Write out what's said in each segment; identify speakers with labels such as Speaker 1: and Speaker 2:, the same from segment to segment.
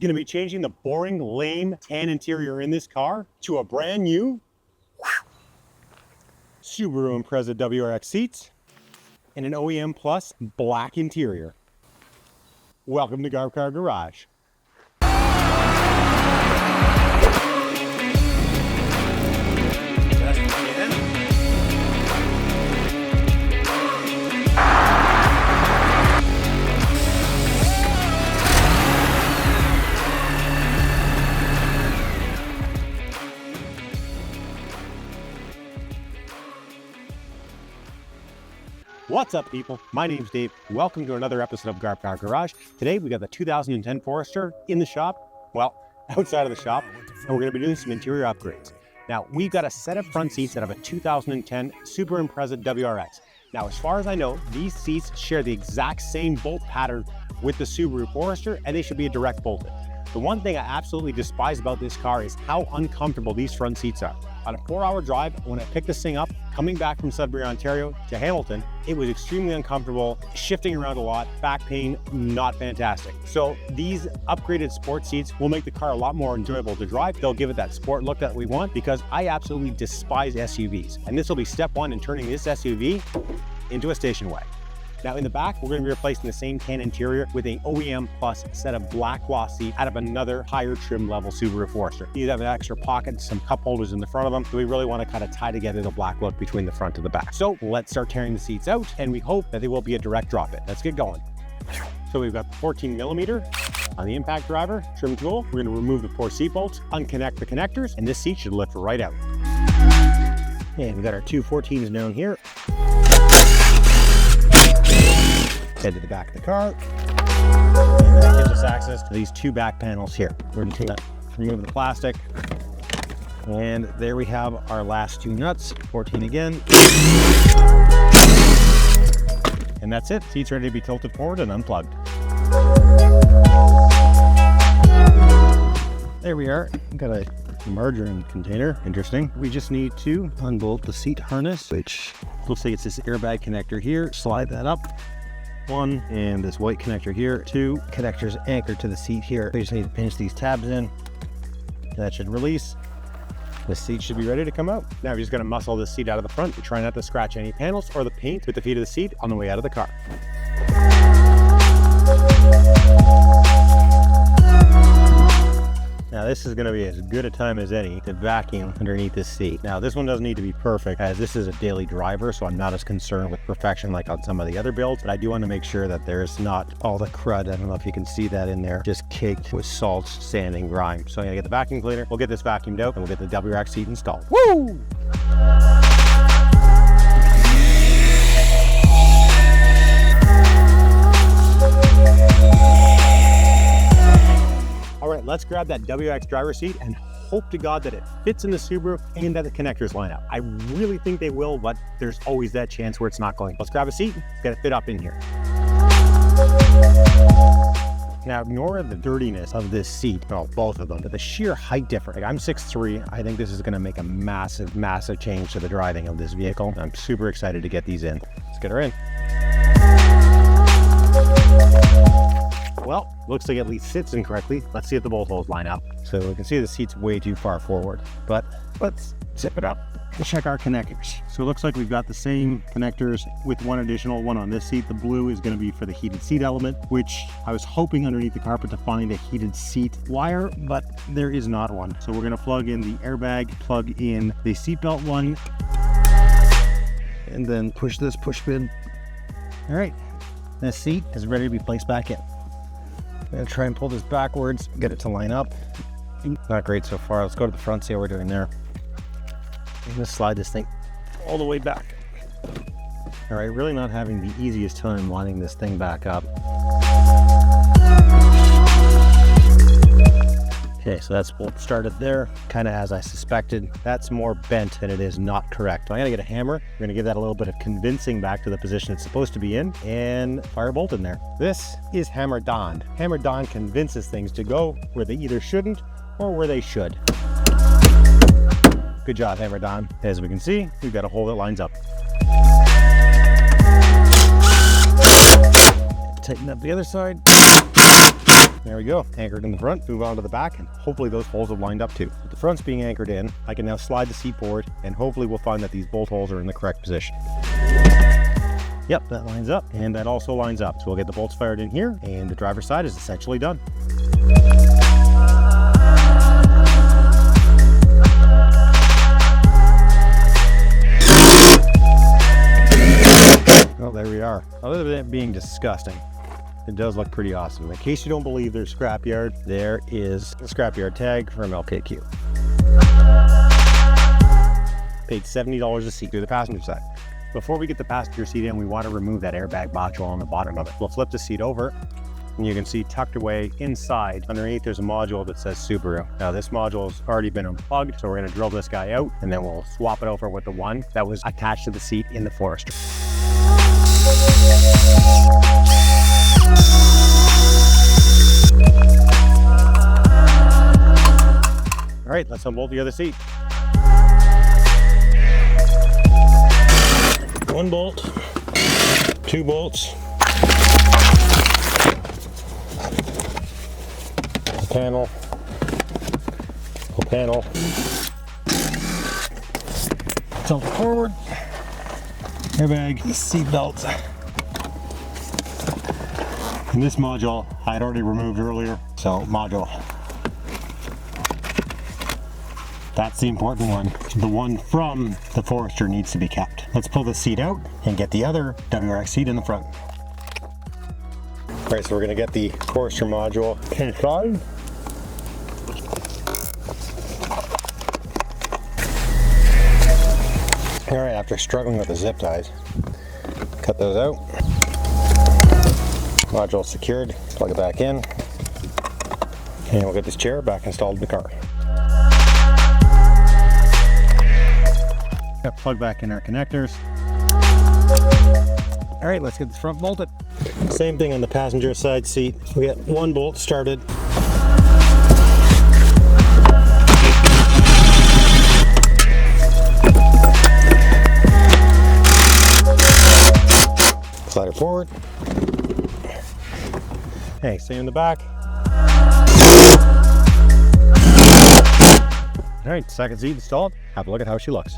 Speaker 1: Going to be changing the boring, lame tan interior in this car to a brand new Subaru Impreza WRX seats and an OEM Plus black interior. Welcome to Garb Car Garage. What's up, people? My name's Dave. Welcome to another episode of Garb Car Garage. Today we got the 2010 Forester in the shop, well, outside of the shop, and we're going to be doing some interior upgrades. Now, we've got a set of front seats out of a 2010 Subaru Impreza WRX. Now, as far as I know, these seats share the exact same bolt pattern with the Subaru Forester, and they should be a direct bolted. The one thing I absolutely despise about this car is how uncomfortable these front seats are. On a 4-hour drive, when I picked this thing up, coming back from Sudbury, Ontario to Hamilton, it was extremely uncomfortable, shifting around a lot, back pain, not fantastic. So these upgraded sport seats will make the car a lot more enjoyable to drive. They'll give it that sport look that we want, because I absolutely despise SUVs. And this will be step one in turning this SUV into a station wagon. Now in the back, we're going to be replacing the same tan interior with an OEM Plus set of black cloth seats out of another higher trim level Subaru Forester. These have an extra pocket, some cup holders in the front of them, so we really want to kind of tie together the black look between the front and the back. So let's start tearing the seats out, and we hope that they will be a direct drop in. Let's get going. So we've got the 14mm on the impact driver, trim tool. We're going to remove the 4 seat bolts, unconnect the connectors, and this seat should lift right out. And we got our 2 14s down here. Head to the back of the car, and that gives us access to these 2 back panels here. We're going to remove the plastic, and there we have our last 2 nuts, 14 again, and that's it. Seats ready to be tilted forward and unplugged. There we are. Got a margarine container. Interesting. We just need to unbolt the seat harness, which looks like it's this airbag connector here. Slide that up. 1, and this white connector here. 2 connectors anchored to the seat here. We just need to pinch these tabs in. That should release. The seat should be ready to come out. Now we're just going to muscle this seat out of the front to try not to scratch any panels or the paint with the feet of the seat on the way out of the car. Now this is going to be as good a time as any to vacuum underneath this seat. Now this one doesn't need to be perfect, as this is a daily driver, so I'm not as concerned with perfection like on some of the other builds, but I do want to make sure that there's not all the crud, I don't know if you can see that in there, just caked with salt, sand, and grime. So I'm going to get the vacuum cleaner, we'll get this vacuumed out, and we'll get the WRX seat installed. Woo! Let's grab that WRX driver seat and hope to God that it fits in the Subaru and that the connectors line up. I really think they will, but there's always that chance where it's not going. Let's grab a seat, let's get it fit up in here. Now ignore the dirtiness of this seat, well, both of them, but the sheer height difference. Like, I'm 6'3", I think this is going to make a massive, massive change to the driving of this vehicle. I'm super excited to get these in. Let's get her in. Well, looks like it at least sits in correctly. Let's see if the bolt holes line up. So we can see the seat's way too far forward, but let's zip it up and check our connectors. So it looks like we've got the same connectors with one additional one on this seat. The blue is going to be for the heated seat element, which I was hoping underneath the carpet to find a heated seat wire, but there is not one. So we're going to plug in the airbag, plug in the seatbelt one, and then push this push pin. All right, this seat is ready to be placed back in. I'm going to try and pull this backwards, get it to line up. Not great so far. Let's go to the front, see how we're doing there. I'm going to slide this thing all the way back. All right, really not having the easiest time lining this thing back up. Okay, so that's bolt started there, kind of as I suspected. That's more bent than it is not correct. So I'm gonna get a hammer. We're gonna give that a little bit of convincing back to the position it's supposed to be in, and fire a bolt in there. This is hammer donned. Hammer donned convinces things to go where they either shouldn't or where they should. Good job, hammer don. As we can see, we've got a hole that lines up. Tighten up the other side. There we go, anchored in the front. Move on to the back, and hopefully those holes have lined up too. With the front's being anchored in, I can now slide the seat forward, and hopefully we'll find that these bolt holes are in the correct position. Yep, that lines up, and that also lines up. So we'll get the bolts fired in here, and the driver's side is essentially done. Oh, there we are. Other than it being disgusting, it does look pretty awesome. In case you don't believe there's scrapyard, there is a scrapyard tag from LKQ. Paid $70 a seat through the passenger side. Before we get the passenger seat in, we want to remove that airbag module on the bottom of it. We'll flip the seat over, and you can see tucked away inside, underneath there's a module that says Subaru. Now this module has already been unplugged, so we're going to drill this guy out, and then we'll swap it over with the one that was attached to the seat in the Forester. All right, let's unbolt the other seat. One bolt, two bolts, a panel, tilt forward, airbag, seat belt. And this module I had already removed earlier, so module. That's the important one. The one from the Forester needs to be kept. Let's pull the seat out and get the other WRX seat in the front. All right, so we're gonna get the Forester module inside. All right, after struggling with the zip ties, cut those out. Module secured, plug it back in, and we'll get this chair back installed in the car. Got plug back in our connectors. All right, let's get this front bolted. Same thing on the passenger side seat. We got one bolt started. Slide it forward. Okay, same in the back. All right, second seat installed. Have a look at how she looks.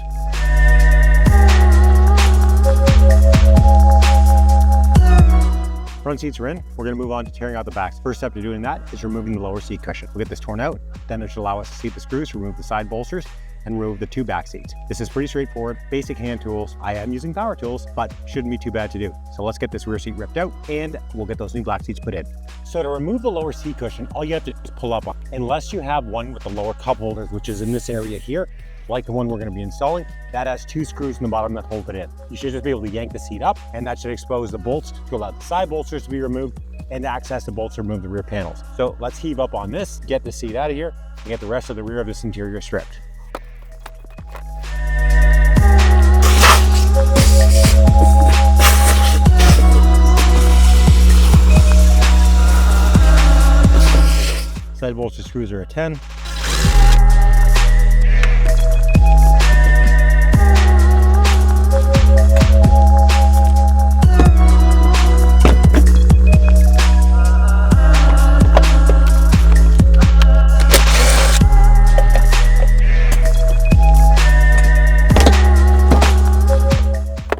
Speaker 1: Front seats are in. We're going to move on to tearing out the backs. First step to doing that is removing the lower seat cushion. We'll get this torn out. Then it should allow us to seat the screws, remove the side bolsters, and remove the two back seats. This is pretty straightforward, basic hand tools. I am using power tools, but shouldn't be too bad to do. So let's get this rear seat ripped out, and we'll get those new black seats put in. So to remove the lower seat cushion, all you have to do is pull up on. Unless you have one with the lower cup holders, which is in this area here, like the one we're going to be installing, that has two screws in the bottom that hold it in. You should just be able to yank the seat up, and that should expose the bolts to allow the side bolsters to be removed and to access the bolts to remove the rear panels. So let's heave up on this, get the seat out of here, and get the rest of the rear of this interior stripped. Side bolster screws are a 10.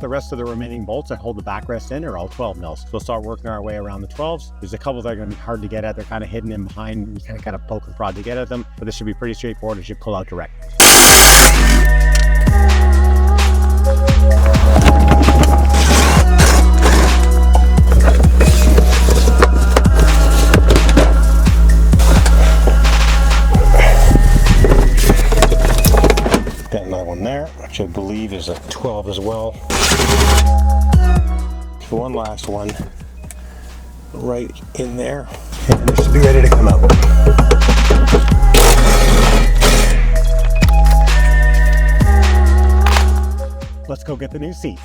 Speaker 1: The rest of the remaining bolts that hold the backrest in are all 12 mils. So we'll start working our way around the 12s. There's a couple that are going to be hard to get at. They're kind of hidden in behind. You kind of got to poke and prod to get at them, but this should be pretty straightforward. It should pull out direct. Got another one there, which I believe is a 12 as well. So one last one right in there, and this should be ready to come out. Let's go get the new seats.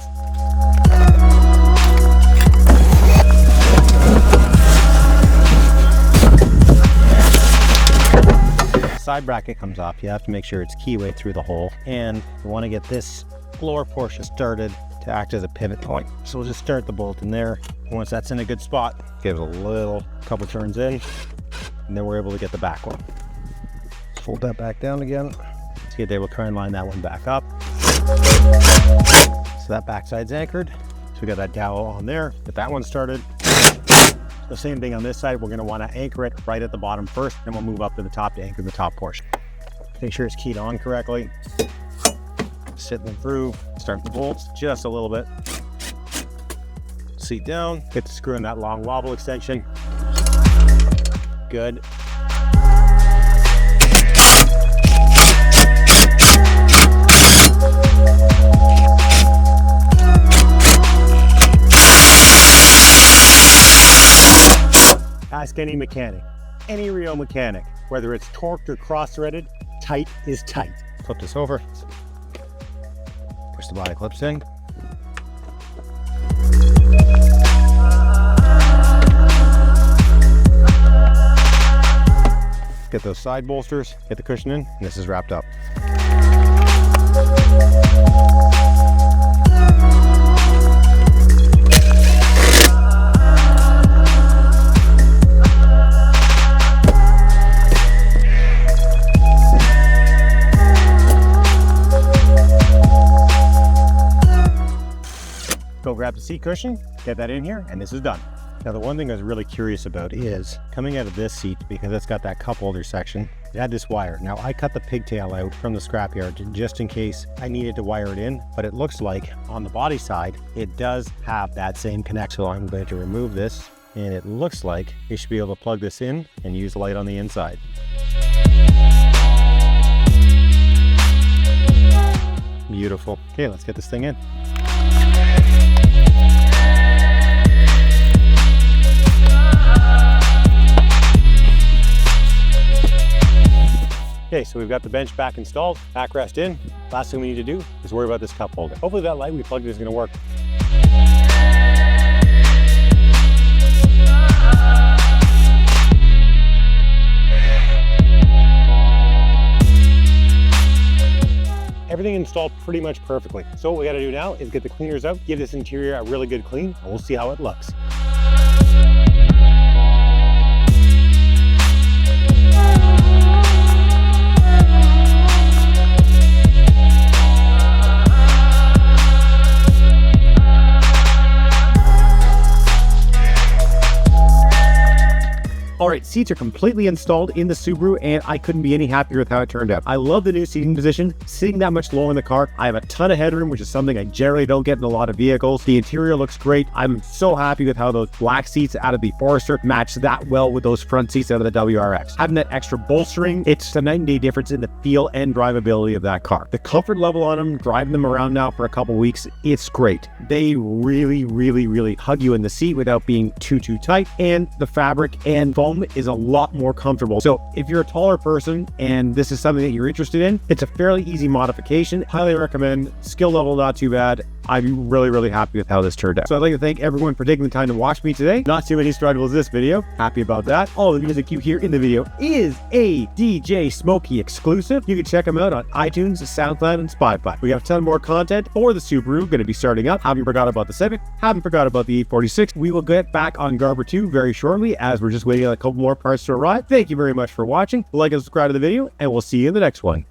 Speaker 1: Side bracket comes off. You have to make sure it's keyway through the hole, and you want to get this lower portion started to act as a pivot point. So we'll just start the bolt in there. Once that's in a good spot, give it a little couple turns in, and then we're able to get the back one. Let's fold that back down again. Let's see if they will try and line that one back up. So that backside's anchored. So we got that dowel on there. Get that one started. The same thing on this side. We're going to want to anchor it right at the bottom first, then we'll move up to the top to anchor the top portion. Make sure it's keyed on correctly. Sit them through. Start the bolts just a little bit. Seat down. Get the screw in that long wobble extension. Good. Ask any mechanic, any real mechanic, whether it's torqued or cross-threaded, tight is tight. Flip this over, push the body clips in. Get those side bolsters, get the cushion in, and this is wrapped up. Go grab the seat cushion, get that in here, and this is done. Now the one thing I was really curious about is coming out of this seat, because it's got that cup holder section, it had this wire. Now I cut the pigtail out from the scrapyard just in case I needed to wire it in, but it looks like on the body side, it does have that same connection. So I'm going to remove this, and it looks like you should be able to plug this in and use the light on the inside. Beautiful. Okay, let's get this thing in. Okay, so we've got the bench back installed, backrest in. Last thing we need to do is worry about this cup holder. Hopefully that light we plugged in is going to work. Everything installed pretty much perfectly. So what we got to do now is get the cleaners out, give this interior a really good clean, and we'll see how it looks. All right, seats are completely installed in the Subaru, and I couldn't be any happier with how it turned out. I love the new seating position, sitting that much lower in the car. I have a ton of headroom, which is something I generally don't get in a lot of vehicles. The interior looks great. I'm so happy with how those black seats out of the Forester match that well with those front seats out of the WRX. Having that extra bolstering, it's a night and day difference in the feel and drivability of that car. The comfort level on them, driving them around now for a couple weeks, it's great. They really hug you in the seat without being too tight, and the fabric and foam is a lot more comfortable. So if you're a taller person and this is something that you're interested in, it's a fairly easy modification. Highly recommend. Skill level not too bad. I'm really happy with how this turned out. So I'd like to thank everyone for taking the time to watch me today. Not too many struggles this video. Happy about that. All the music you hear in the video is a DJ Smokey exclusive. You can check them out on iTunes, SoundCloud, and Spotify. We have a ton more content for the Subaru going to be starting up. Haven't forgot about the Civic. Haven't forgot about the 846. We will get back on Garber 2 very shortly, as we're just waiting on a couple more parts to arrive. Thank you very much for watching. Like and subscribe to the video, and we'll see you in the next one.